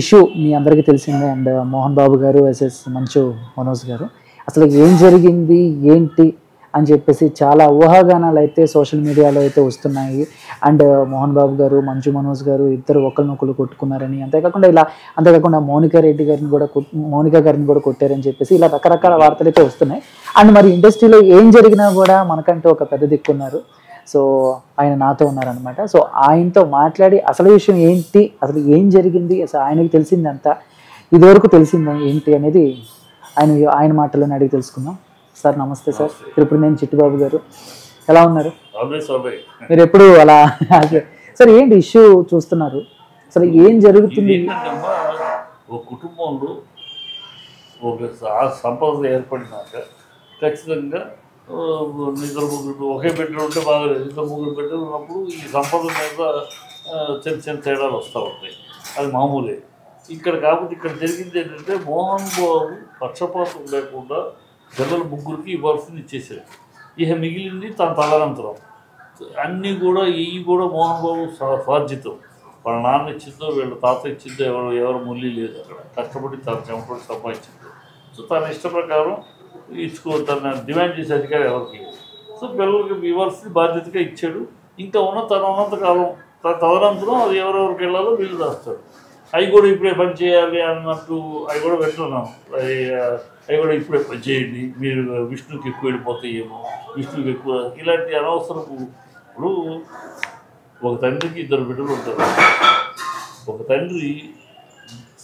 Issue మీ అందరికీ తెలిసిందే. And Mohan Babu గారు వర్సెస్ మంచు మనోజ్ గారు, అసలు ఏం జరిగింది ఏంటి అని చెప్పేసి చాలా ఊహాగానాలు అయితే సోషల్ మీడియాలో అయితే వస్తున్నాయి. అండ్ మోహన్ బాబు గారు, మంచు మనోజ్ గారు ఇద్దరు ఒకరినొకరు కొట్టుకున్నారని, అంతేకాకుండా మౌనిక గారిని కూడా కొట్టారని చెప్పేసి ఇలా రకరకాల వార్తలు అయితే వస్తున్నాయి. అండ్ మరి ఇండస్ట్రీలో ఏం జరిగినా కూడా మనకంటూ ఒక పెద్ద దిక్కున్నారు. సో ఆయన నాతో ఉన్నారనమాట. సో ఆయనతో మాట్లాడి అసలు విషయం ఏంటి, అసలు ఏం జరిగింది, అసలు ఆయనకి తెలిసిందంతా ఇదివరకు తెలిసిందా ఏంటి అనేది ఆయన మాటల్లోనే అడిగి తెలుసుకుందాం. సార్ నమస్తే సార్. ఇప్పుడు నేను చిట్టుబాబు గారు, ఎలా ఉన్నారు? మీరు ఎప్పుడు అలా సార్ ఏంటి ఇష్యూ చూస్తున్నారు, అసలు ఏం జరుగుతుంది? ఒక కుటుంబంలో ఒక సంపద ఏర్పడినాక ఖచ్చితంగా ఇద్దరు ముగ్గురు ఒకే బిడ్డలు ఉంటే బాగలేదు. ఇద్దరు ముగ్గురు బిడ్డలు ఉన్నప్పుడు ఈ సంపద మీద చిన్న చిన్న తేడాలు వస్తూ ఉంటాయి, అది మామూలే. ఇక్కడ కాకపోతే ఇక్కడ జరిగింది ఏంటంటే మోహన్ బాబు పక్షపాతం లేకుండా పిల్లల ముగ్గురికి ఇవ్వాల్సింది ఇచ్చేసారు. ఇక మిగిలింది తన తదనంతరం అన్నీ కూడా ఇవి కూడా మోహన్ బాబు స్వార్జితం. వాళ్ళ నాన్న ఇచ్చిందో వీళ్ళ తాత ఇచ్చిందో ఎవరు ముల్లి లేదు. అక్కడ కష్టపడి తన చెమపడి సంపాదించిందో. సో తన ఇష్ట ప్రకారం తన డిమాండ్ చేసే అధికారం ఎవరికి. సో పిల్లలకి ఇవ్వాల్సిన బాధ్యతగా ఇచ్చాడు. ఇంకా తన ఉన్నంతకాలం తన తదనంతరం అది ఎవరెవరికి వెళ్ళాలో వీళ్ళు రాస్తాడు. అవి కూడా ఇప్పుడే పని చేయాలి అన్నట్టు అవి కూడా పెట్టున్నాం. అవి కూడా ఇప్పుడే పని చేయండి, మీరు విష్ణుకి ఎక్కువ వెళ్ళిపోతాయేమో, విష్ణుకి ఎక్కువ ఇలాంటి అనవసరపు. ఇప్పుడు ఒక తండ్రికి ఇద్దరు బిడ్డలు ఉంటారు. ఒక తండ్రి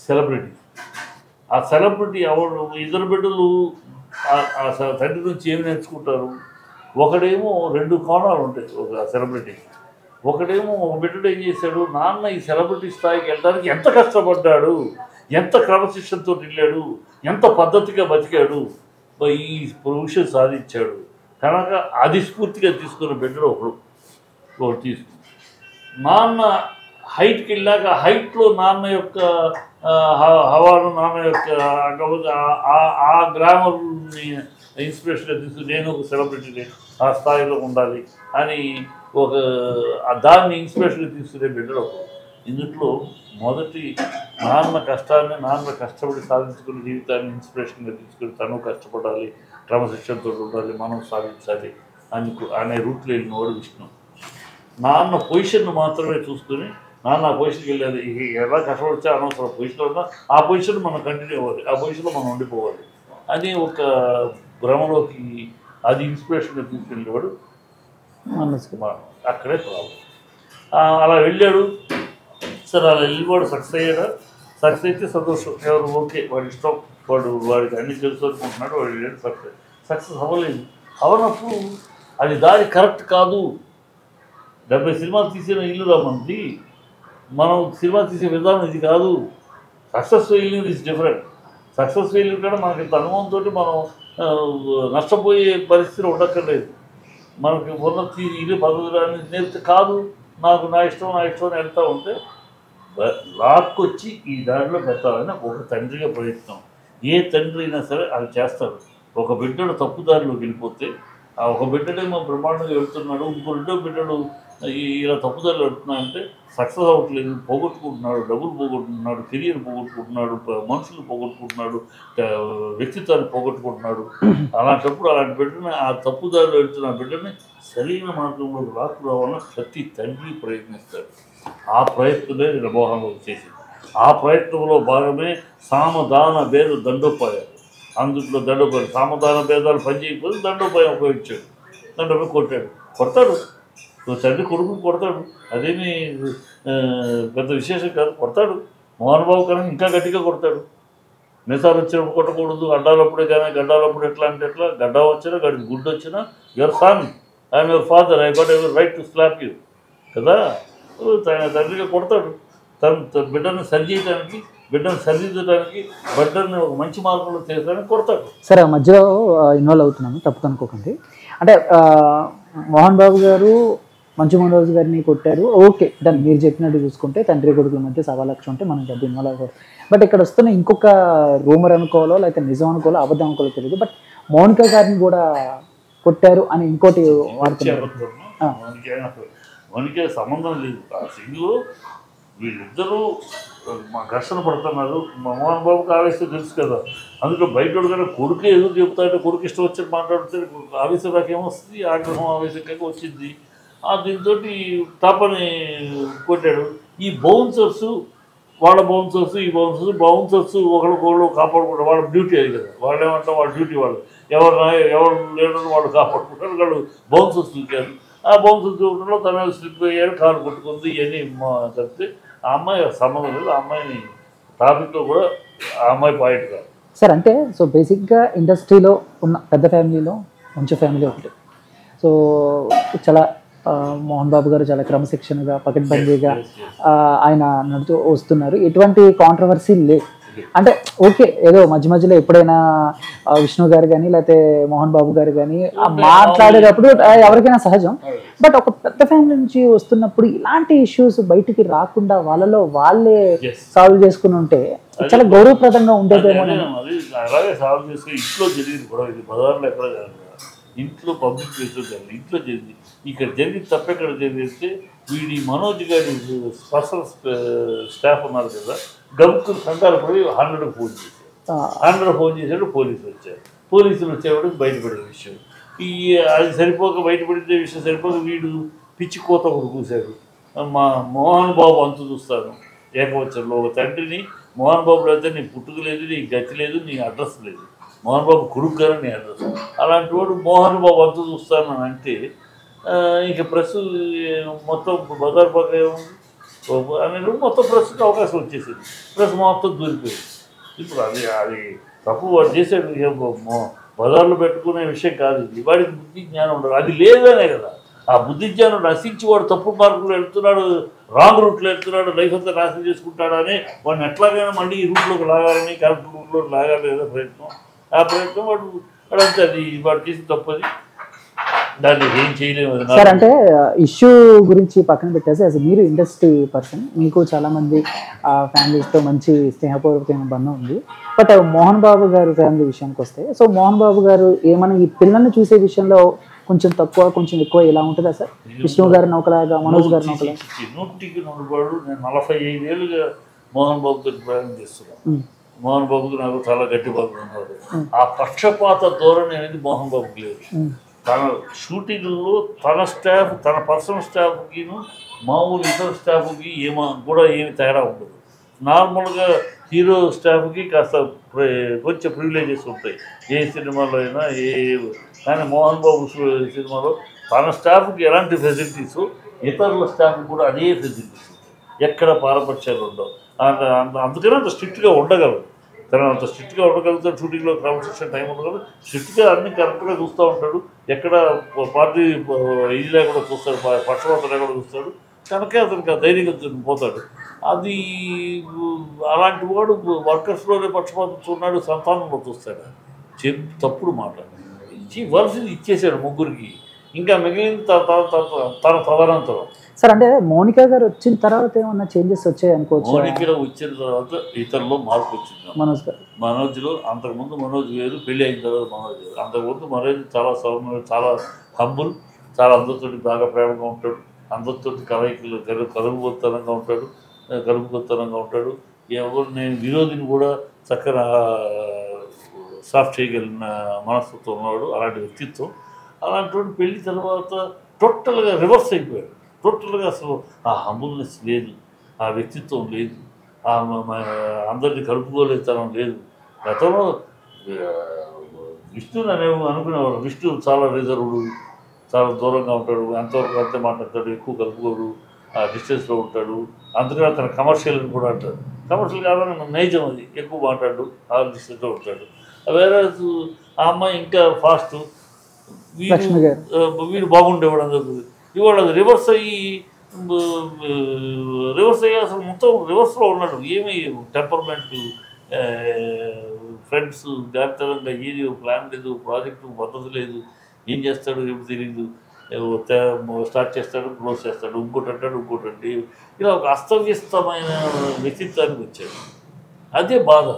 సెలబ్రిటీ, ఆ సెలబ్రిటీ ఎవరు ఇద్దరు బిడ్డలు ఆ తండ్రి నుంచి ఏమి నేర్చుకుంటారు? ఒకడేమో రెండు కోణాలు ఉంటాయి ఒక సెలబ్రిటీకి. ఒకడేమో ఒక బిడ్డడు ఏం చేశాడు, నాన్న ఈ సెలబ్రిటీ స్థాయికి వెళ్ళడానికి ఎంత కష్టపడ్డాడు, ఎంత క్రమశిక్షణతో వెళ్ళాడు, ఎంత పద్ధతిగా బతికాడు, ఈ విషయం సాధించాడు కనుక అది స్ఫూర్తిగా తీసుకున్న బిడ్డడు ఒకడు తీసుకుని నాన్న హైట్కి వెళ్ళాక హైట్లో నాన్న యొక్క హవాను నాన్న యొక్క ఆ గ్రామర్ని ఇన్స్పిరేషన్గా తీసుకుని నేను ఒక సెలబ్రిటీ ఆ స్థాయిలో ఉండాలి అని దాన్ని ఇన్స్పిరేషన్గా తీసుకునే బిడ్డలు. ఇందులో మొదటి నాన్న కష్టాన్ని నాన్న కష్టపడి సాధించుకునే జీవితాన్ని ఇన్స్పిరేషన్గా తీసుకుని తను కష్టపడాలి, క్రమశిక్షణతో ఉండాలి, మనం సాధించాలి అనే రూట్లో వెళ్ళినవాడు విష్ణు. నాన్న పొజిషన్ను మాత్రమే చూసుకొని నాన్న ఆ పొజిషన్కి వెళ్ళేది ఎలా కష్టపడితే అనవసరం పొజిషన్లో ఉన్నా ఆ పొజిషన్ మనం కంటిన్యూ అవ్వాలి, ఆ పొజిషన్లో మనం ఉండిపోవాలి అని ఒక భ్రమలోకి అది ఇన్స్పిరేషన్గా తీసుకెళ్ళేవాడు. అక్కడే ప్రాబ్లం. అలా వెళ్ళాడు. సరే అలా వెళ్ళి వాడు సక్సెస్ అయ్యాడా? సక్సెస్ అయితే సంతోషం, ఎవరు ఓకే, వాడి ఇష్టం, వాడికి అన్ని తెలుసు అనుకుంటున్నాడు, వాడు వెళ్ళాడు. సక్సెస్ అవ్వలేదు. అవనప్పుడు అది దారి కరెక్ట్ కాదు. 70 సినిమాలు తీసిన ఇల్లు రామంది, మనం సినిమా తీసే విధానం ఇది కాదు. Success failure is different. Success failure కూడా మనకి ఇంత అనుభవంతో మనం నష్టపోయే పరిస్థితి ఉండక్కర్లేదు. మనకి ఉన్నతి ఇది పదవులు అని నేర్పితే కాదు, నా ఇష్టం అని వెళ్తూ ఉంటే లాక్కొచ్చి ఈ దారిలో పెట్టాలని ఒక తండ్రిగా ప్రయత్నం. ఏ తండ్రి అయినా సరే అది చేస్తాడు. ఒక బిడ్డడు తప్పుదారిలోకి వెళ్ళిపోతే ఆ ఒక బిడ్డడేమో బ్రహ్మాండంగా వెళ్తున్నాడు, ఇంకో రెండో బిడ్డడు ఇలా తప్పుదారిలో వెళ్తున్నాడంటే సక్సెస్ అవ్వట్లేదు, పోగొట్టుకుంటున్నాడు, డబ్బులు పోగొట్టుకుంటున్నాడు, కెరియర్ పోగొట్టుకుంటున్నాడు, మనుషులు పోగొట్టుకుంటున్నాడు, వ్యక్తిత్వాన్ని పోగొట్టుకుంటున్నాడు. అలాంటప్పుడు అలాంటి బిడ్డని ఆ తప్పుదారిలో వెళ్తున్న బిడ్డని సరైన మార్గంలో రాకు రావాలని ప్రతి తండ్రి ప్రయత్నిస్తాడు. ఆ ప్రయత్నమే మోహన్ చేసింది. ఆ ప్రయత్నంలో భాగమే సామదాన భేద దండోపాయాలు. అందులో దండోపాయం సామదాన భేదాలు పనిచేయకపోతే దండోపాయం ఉపయోగించాడు. దండోపాయం కొడతాడు. తండ్రి కొడుకు కొడతాడు, అదేమీ పెద్ద విశేషం కాదు. కొడతాడు. మోహన్ బాబు కన్నా ఇంకా గట్టిగా కొడతాడు. నిసాలు వచ్చినప్పుడు కొట్టకూడదు, అడ్డాలప్పుడే కానీ గడ్డాలప్పుడు ఎట్లా అంటే ఎట్లా, గడ్డ వచ్చినా గుడ్డు వచ్చినా your son, I'm your father, I got ever right to slab you కదా. తండ్రిగా కొడతాడు. తన బిడ్డను సరిచేయడానికి, బిడ్డను సరిదిద్దడానికి, బిడ్డని ఒక మంచి మార్గంలో తీయడానికి కొడతాడు. సరే, ఆ మధ్యలో ఇన్వాల్వ్ అవుతున్నాను, తప్పు అనుకోకండి. అంటే మోహన్ బాబు గారు మంచు మనోజ్ గారిని కొట్టారు, ఓకే, దాన్ని మీరు చెప్పినట్టు చూసుకుంటే తండ్రి కొడుకుల మధ్య సవాలక్ష ఉంటే మనం డబ్బు ఇన్వాల్వ్ అవ్వదు. బట్ ఇక్కడ వస్తున్న ఇంకొక రూమర్ అనుకోవాలో లేకపోతే నిజం అనుకోవాలో అబద్ధం అనుకోవాలో తెలియదు, బట్ మౌనిక గారిని కూడా కొట్టారు అని ఇంకోటి వాడుతున్నారు. మౌనికే సంబంధం లేదు. ఆ సింగ్లో వీళ్ళిద్దరూ మా ఘర్షణ పడుతున్నారు. మా మోహన్ బాబుకి ఆవేశం తెలుసు కదా, అందులో బయట కానీ కొడుకు ఎదురు చెప్తాడంటే కొడుకు ఇష్టం వచ్చి మాట్లాడితే ఆవేశం నాకు ఏమొస్తుంది, ఆగ్రహం ఆవేశం కాక వచ్చింది. దీంతో తాపని కొట్టాడు. ఈ బౌన్సర్స్ వాళ్ళ బౌన్సర్స్ ఈ బౌన్సర్స్ ఒకరికొకళ్ళు కాపాడుకుంటారు. వాళ్ళ డ్యూటీ అది కదా, వాళ్ళు ఏమంటారు వాళ్ళ డ్యూటీ వాళ్ళు ఎవరు లేడని వాళ్ళు కాపాడుకుంటారు. వాళ్ళు బౌన్సర్స్ చూశారు. ఆ బౌన్సర్స్ చూడటంలో తన స్లిప్ అయ్యాడు, కాలు కొట్టుకుంది. ఇవన్నీ చెప్తే ఆ అమ్మాయి సంబంధం లేదు. ఆ అమ్మాయిని టాపిక్లో కూడా ఆ అమ్మాయి పాయింట్ కాదు సార్. అంటే సో బేసిక్గా ఇండస్ట్రీలో ఉన్న పెద్ద ఫ్యామిలీలో మంచి ఫ్యామిలీ ఒకటి. సో చాలా మోహన్ బాబు గారు చాలా క్రమశిక్షణగా పకడ్బందీగా ఆయన నడుతూ వస్తున్నారు. ఎటువంటి కాంట్రవర్సీ లేదు. అంటే ఓకే, ఏదో మధ్య మధ్యలో ఎప్పుడైనా విష్ణు గారు కానీ లేకపోతే మోహన్ బాబు గారు కానీ మాట్లాడేటప్పుడు ఎవరికైనా సహజం. బట్ ఒక పెద్ద ఫ్యామిలీ నుంచి వస్తున్నప్పుడు ఇలాంటి ఇష్యూస్ బయటికి రాకుండా వాళ్ళలో వాళ్ళే సాల్వ్ చేసుకుని ఉంటే చాలా గౌరవప్రదంగా ఉండేదేమో. అలాగే సాల్వ్ చేసుకుని ఇంట్లో జరిగింది కూడా, ఇది బజార్లో ఎక్కడ కాదు, ఇంట్లో పబ్లిక్ ప్లేస్లో జరిగింది, ఇంట్లో జరిగింది. ఇక్కడ జరిగింది తప్పెక్కడ జరిగితే వీడి మనోజ్ గారి స్పెషల్ స్టాఫ్ ఉన్నారు కదా, గబుక్కులు కంగారు పడి 100 ఫోన్ చేశారు. 100 ఫోన్ చేశాడు. పోలీసులు వచ్చారు. పోలీసులు వచ్చేవాడికి బయటపడే విషయం అది సరిపోక, బయటపడితే విషయం సరిపోక వీడు పిచ్చి కోత ఒకటి కూశాడు. మా మోహన్ బాబు అంతు చూస్తాను ఏకవచనంలో, ఒక తండ్రిని మోహన్ బాబులో అయితే నీ పుట్టుక లేదు, నీ గతి లేదు, నీ అడ్రస్ లేదు, మోహన్ బాబు కొడుకు గారు నీ అడ్రస్. అలాంటి వాడు మోహన్ బాబు అంతు చూస్తాను అంటే ఇక ప్రెస్ మొత్తం బజార్ పక్క అనేది మొత్తం ప్రెస్కి అవకాశం వచ్చేసింది. ప్రెస్ మొత్తం దూరిపోయింది. ఇప్పుడు అది తప్పు వాడు చేసాడు, బజార్లో పెట్టుకునే విషయం కాదు ఇది. వాడికి బుద్ధి జ్ఞానం ఉండదు, అది లేదనే కదా. ఆ బుద్ధి జ్ఞానం నశించి వాడు తప్పు మార్గంలో వెళ్తున్నాడు, రాంగ్ రూట్లో వెళ్తున్నాడు, లైఫ్ అంతా నాశనం చేసుకుంటాడని వాడిని ఎట్లాగైనా మళ్ళీ ఈ రూట్లోకి లాగాలని, కరెక్ట్ రూట్లోకి లాగాలి ఏదో ప్రయత్నం. ఆ ప్రయత్నం వాడంతే, అది వాడు చేసి తప్పది, దాన్ని ఏం చేయలేము సార్. అంటే ఇష్యూ గురించి పక్కన పెట్టేసి అసలు మీరు ఇండస్ట్రీ పర్సన్, మీకు చాలామంది ఫ్యామిలీస్తో మంచి స్నేహపూర్వకమైన బంధం ఉంది. బట్ మోహన్ బాబు గారు ఫ్యామిలీ విషయానికి వస్తే, సో మోహన్ బాబు గారు ఏమైనా ఈ పిల్లల్ని చూసే విషయంలో కొంచెం తక్కువ కొంచెం ఎక్కువ ఇలా ఉంటుందా సార్? విష్ణు గారు నౌకలాగా, మనోజ్ గారు నౌకలా? 100కి 100 నేను 45 ఏళ్ళుగా మోహన్ బాబుతో ప్రయాణం చేస్తున్నాను. మోహన్ బాబుకి నాకు చాలా గట్టి బాబు ఉన్నారు. ఆ పక్షపాత ధోరణి అనేది మోహన్ బాబుకి లేదు. తన షూటింగ్లో తన స్టాఫ్, తన పర్సనల్ స్టాఫ్కి మామూలు ఇతర స్టాఫ్కి కూడా ఏమి తేడా ఉండదు. నార్మల్గా హీరో స్టాఫ్కి కాస్త కొంచెం ప్రివిలేజెస్ ఉంటాయి ఏ సినిమాలో అయినా. కానీ మోహన్ బాబు సినిమాలో తన స్టాఫ్కి ఎలాంటి ఫెసిలిటీస్, ఇతరుల స్టాఫ్కి కూడా అదే ఫెసిలిటీస్ ఉంటాయి. ఎక్కడ పారపక్షాలు ఉండవు. అందుకనే అంత స్ట్రిక్ట్గా ఉండగలరు. తను అంత స్ట్రిక్ట్గా ఉండగలుగుతాడు. షూటింగ్లో క్రమశిక్షణ టైం ఉండగలదు. స్ట్రిక్ట్గా అన్ని కరెక్ట్గా చూస్తూ ఉంటాడు. ఎక్కడ పార్టీ ఇది లేకుండా చూస్తాడు, పక్షపాతం లేకుండా చూస్తాడు. కనుక అతనికి ధైర్యంగా పోతాడు. అది అలాంటి వాడు వర్కర్స్లోనే పక్షపాతం చూన్నాడు, సంతానంలో చూస్తాడు. తప్పుడు మాట వలసింది ఇచ్చేసాడు ముగ్గురికి. ఇంకా మిగిలిన తన తదనంతరం సార్. అంటే మోనికా గారు వచ్చిన తర్వాత ఏమన్నా చేంజెస్ వచ్చాయి అనుకోవచ్చు? మోనికా వచ్చిన తర్వాత ఇతరులో మార్పు వచ్చింది. మనోజ్లో అంతకుముందు మనోజ్ వేరు, పెళ్ళి అయిన తర్వాత మనోజ్ వేరు. అంతకుముందు మనోజ్ చాలా సౌమ్యం, చాలా హంబుల్, చాలా అందరితో బాగా ప్రేమగా ఉంటాడు. అందరితో కలయికలు కలుపుకొత్తనంగా ఉంటాడు. ఎవరు నేను విరోధిని కూడా చక్కగా సాఫ్ట్ చేయగలిగిన మనస్తత్వం ఉన్నవాడు. అలాంటి వ్యక్తిత్వం. అలాంటి పెళ్లి తర్వాత టోటల్గా రివర్స్ అయిపోయాడు. టోటల్గా అసలు ఆ హంబుల్నెస్ లేదు, ఆ వ్యక్తిత్వం లేదు, అందరినీ కలుపుకోలేతనం లేదు. గతంలో విష్ణుని అనుకునేవాడు. విష్ణు చాలా రిజర్వ్డ్, చాలా దూరంగా ఉంటాడు, ఎంతవరకు అంతే మాట్లాడతాడు, ఎక్కువ కలుపుకోడు, ఆ డిస్టెన్స్లో ఉంటాడు. అందుకని అతను కమర్షియల్ అని కూడా అంటాడు. కమర్షియల్ కావాలని నైజం, అది ఎక్కువ మాట్లాడు, ఆ డిస్టెన్స్లో ఉంటాడు. వేరే ఆ అమ్మాయి ఇంకా ఫాస్ట్, వీడు బాగుండేవాడు అందరూ. ఇవాళ అది రివర్స్ అయ్యి అసలు మొత్తం రివర్స్లో ఉన్నాడు. ఏమి టెంపర్మెంట్, ఫ్రెండ్స్ జాగ్రత్తగా, ఏది ప్లాన్ లేదు, ప్రాజెక్టు పద్ధతి లేదు, ఏం చేస్తాడు ఏమి తెలియదు. స్టార్ట్ చేస్తాడు, క్లోజ్ చేస్తాడు, ఇంకోటి అంటాడు. ఇలా ఒక అస్తవ్యస్తమైన వ్యక్తిత్వానికి వచ్చాడు. అదే బాధ.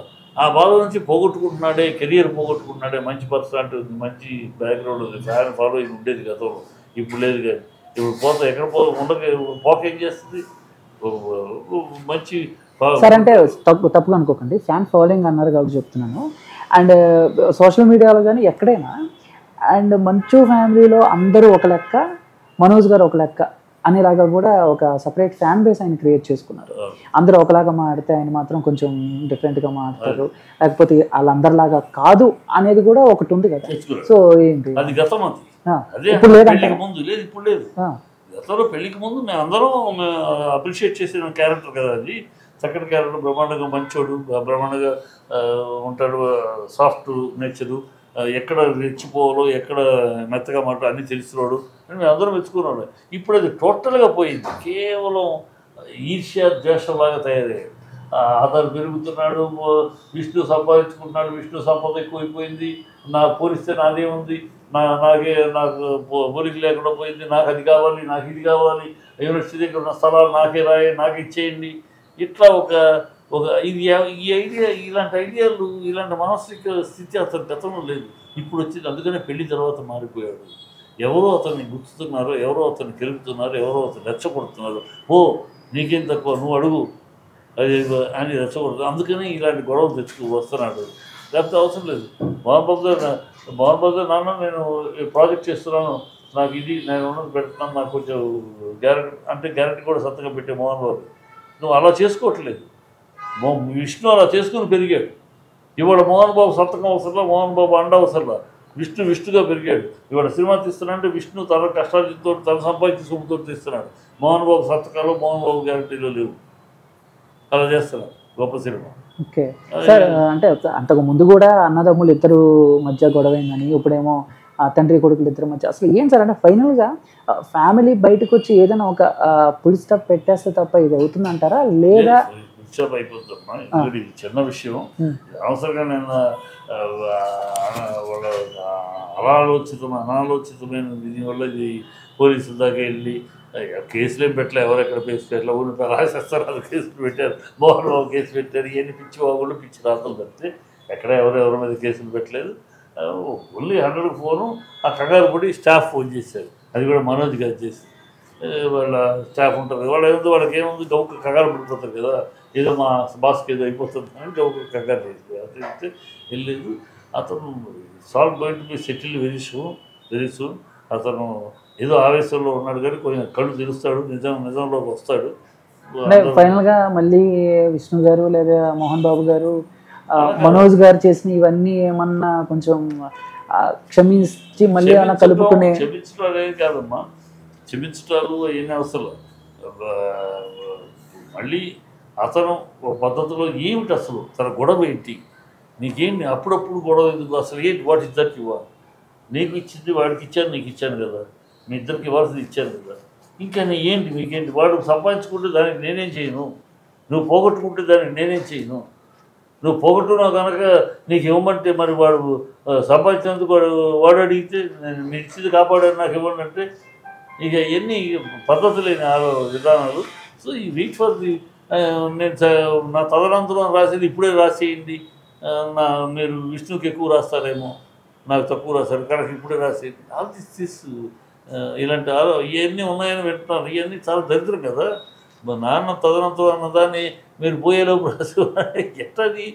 ఆ బాధ నుంచి పోగొట్టుకుంటున్నాడే, కెరియర్ పోగొట్టుకుంటున్నాడే. మంచి పర్సనాలిటీ ఉంది, మంచి బ్యాక్గ్రౌండ్ ఉంది, ఫ్యాన్ ఫాలోయింగ్ ఉండేది గతంలో, ఇప్పుడు లేదు. కానీ ఇప్పుడు ఎక్కడ ఉండక పోక ఏం చేస్తుంది? మంచి సార్ అంటే తప్పుగా అనుకోకండి, ఫ్యాన్ ఫాలోయింగ్ అన్నారు కాబట్టి చెప్తున్నాను. అండ్ సోషల్ మీడియాలో కానీ ఎక్కడైనా అండ్ మంచు ఫ్యామిలీలో అందరూ ఒక లెక్క, మనోజ్ గారు ఒక లెక్క అనేలాగా కూడా ఒక సపరేట్ ఫ్యాన్ బేస్ ఆయన క్రియేట్ చేసుకున్నారు. అందరూ ఒకలాగా మాడితే ఆయన మాత్రం కొంచెం డిఫరెంట్గా మాడతారు, లేకపోతే వాళ్ళందరిలాగా కాదు అనేది కూడా ఒకటి ఉంది కదా. సో ఏంటి అది గతం, అది ఇప్పుడు పెళ్లికి ముందు లేదు, ఇప్పుడు లేదు. గతంలో పెళ్లికి ముందు మేము అందరం అప్రిషియేట్ చేసిన క్యారెక్టర్ కదా అది. చక్కటి క్యారెక్టర్, బ్రహ్మాండంగా మంచోడు, బ్రహ్మాండంగా ఉంటాడు, సాఫ్ట్ నేచరు, ఎక్కడ రెచ్చిపోవాలో ఎక్కడ మెత్తగా మాట అన్నీ తెలిసినవాడు అని మేము అందరం మెచ్చుకున్నాడు. ఇప్పుడు అది టోటల్గా పోయింది, కేవలం ఈర్ష్య ద్వేషంలాగా తయారయ్యాడు. అతను పెరుగుతున్నాడు, విష్ణు సంపాదించుకుంటున్నాడు, విష్ణు సంపద ఎక్కువైపోయింది, నా పోలిస్తే నాదేముంది, నాకు పోలిక లేకుండా పోయింది, నాకు అది కావాలి, నాకు ఇది కావాలి, యూనివర్సిటీ దగ్గర ఉన్న స్థలాలు నాకే నాకు ఇచ్చేయండి. ఇట్లా ఒక ఈ ఐడియా, ఇలాంటి ఐడియాలు, ఇలాంటి మానసిక స్థితి అతని గతంలో లేదు, ఇప్పుడు వచ్చింది. అందుకనే పెళ్లి తర్వాత మారిపోయాడు. ఎవరో అతన్ని గుర్తుతున్నారు, ఎవరో అతన్ని గెలుపుతున్నారు, ఎవరో అతను రెచ్చగొడుతున్నారు. ఓ నీకేం తక్కువ, నువ్వు అడుగు అది అని రెచ్చగొడుతుంది. అందుకని ఇలాంటి గొడవలు వస్తున్నాడు, లేకపోతే అవసరం లేదు. మోహన్ బాబు గారు నాన్న నేను ప్రాజెక్ట్ చేస్తున్నాను, నాకు ఇది నేను ఉన్నది పెడుతున్నాను, నాకు కొంచెం గ్యారెంటీ కూడా సత్తగా పెట్టే మోహన్ బాబు. నువ్వు అలా చేసుకోవట్లేదు. విష్ణు అలా చేసుకుని పెరిగాడు. ఇవాళ మోహన్ బాబు సంతకం అవసరంలా, మోహన్ బాబు అండ అవసరంలా, విష్ణుగా పెరిగాడు. ఇవాళ సినిమా తీస్తున్నాడంటే విష్ణు తన కష్టాలతో తన సంపాదించి సొమ్ముతో తీస్తున్నాడు. మోహన్ బాబు సంతకాలు, మోహన్ బాబు గ్యారెంటీలో లేవు. అలా చేస్తున్నాడు గొప్ప సినిమా. ఓకే సార్, అంటే అంతకు ముందు కూడా అన్నదమ్ములు ఇద్దరు మధ్య గొడవైందని, ఇప్పుడేమో తండ్రి కొడుకులు ఇద్దరు మధ్య అసలు ఏం సార్ అంటే ఫైనల్గా ఫ్యామిలీ బయటకు వచ్చి ఏదైనా ఒక పులి స్టాప్ పెట్టేస్తే తప్ప ఇది అవుతుందంటారా, లేదా డిస్టర్బ్ అయిపోతుందమ్మా? ఇది చిన్న విషయం, అవసరంగా నేను వాళ్ళ అనాలోచితమైన దీనివల్ల ఇది పోలీసుల దాకా వెళ్ళి కేసులు ఏం పెట్టలే, ఎవరెక్కడ కేసు పెట్టలే, ఊరి రాసేస్తారు, అది కేసులు పెట్టారు, మోహన్ బాబు కేసు పెట్టారు, ఇవన్నీ పిచ్చి బాబులు పిచ్చి రాతలు పెడితే ఎక్కడ ఎవరి మీద కేసులు పెట్టలేదు. ఓన్లీ 100కి ఫోను, ఆ కంగారు పడి స్టాఫ్ ఫోన్ చేశారు, అది కూడా మనోజ్ గారు చేసి, వాళ్ళ స్టాఫ్ ఉంటారు వాళ్ళకి ఏముంది గౌకు కంగారు పడిపోతారు కదా, ఏదో మా బాస్కి ఏదో అయిపోతుంది అని గౌకు కంగారు చేసి అయితే వెళ్ళలేదు. అతను solve going to be settle very soon. అతను ఏదో ఆవేశంలో ఉన్నాడు కానీ కొంచెం కళ్ళు తెలుస్తాడు, నిజంలోకి వస్తాడు. ఫైనల్గా మళ్ళీ విష్ణు గారు లేదా మోహన్ బాబు గారు మనోజ్ గారు చేసిన ఇవన్నీ ఏమన్నా కొంచెం క్షమించి మళ్ళీ ఏమన్నా కలుపుకునే, క్షమించడం అనేది కాదమ్మా, క్షమించటాలు అవన్నీ అవసరం. మళ్ళీ అతను ఒక పద్ధతిలో ఏమిటి అసలు తన గొడవ ఏంటి, నీకేంటి అప్పుడప్పుడు గొడవ ఎందుకు, అసలు ఏంటి, వాట్ ఇస్ దట్ ఇవ్వాలి, నీకు ఇచ్చింది వాడికి ఇచ్చాను, నీకు ఇచ్చాను కదా, మీ ఇద్దరికి ఇవ్వాల్సింది ఇచ్చాను కదా, ఇంకా ఏంటి మీకేంటి, వాడు సంపాదించుకుంటే దానికి నేనేం చేయను, నువ్వు పోగొట్టుకుంటే దానికి నేనేం చేయను, నువ్వు పోగొట్టున్నావు కనుక నీకు ఇవ్వమంటే మరి వాడు సంపాదించినందుకు వాడు అడిగితే నేను మీరు ఇచ్చింది కాపాడాను నాకు ఇవ్వండి అంటే, ఇక ఎన్ని పద్ధతులు లేని విధానాలు. సో ఈ వెయిట్ ఫర్ ది, నేను నా తదనంతరం రాసేది ఇప్పుడే రాసేయండి, మీరు విష్ణుకి ఎక్కువ రాస్తారేమో, నాకు తక్కువ రాస్తారు కనుక ఇప్పుడే రాసేయండి, ఆల్ దిస్ ఇలాంటి ఇవన్నీ ఉన్నాయని వింటున్నారు. ఇవన్నీ చాలా దరిద్రం కదా. మా నాన్న తదనంతరం అన్నదాన్ని మీరు పోయేలోపు రాసేవాడి ఎట్టది.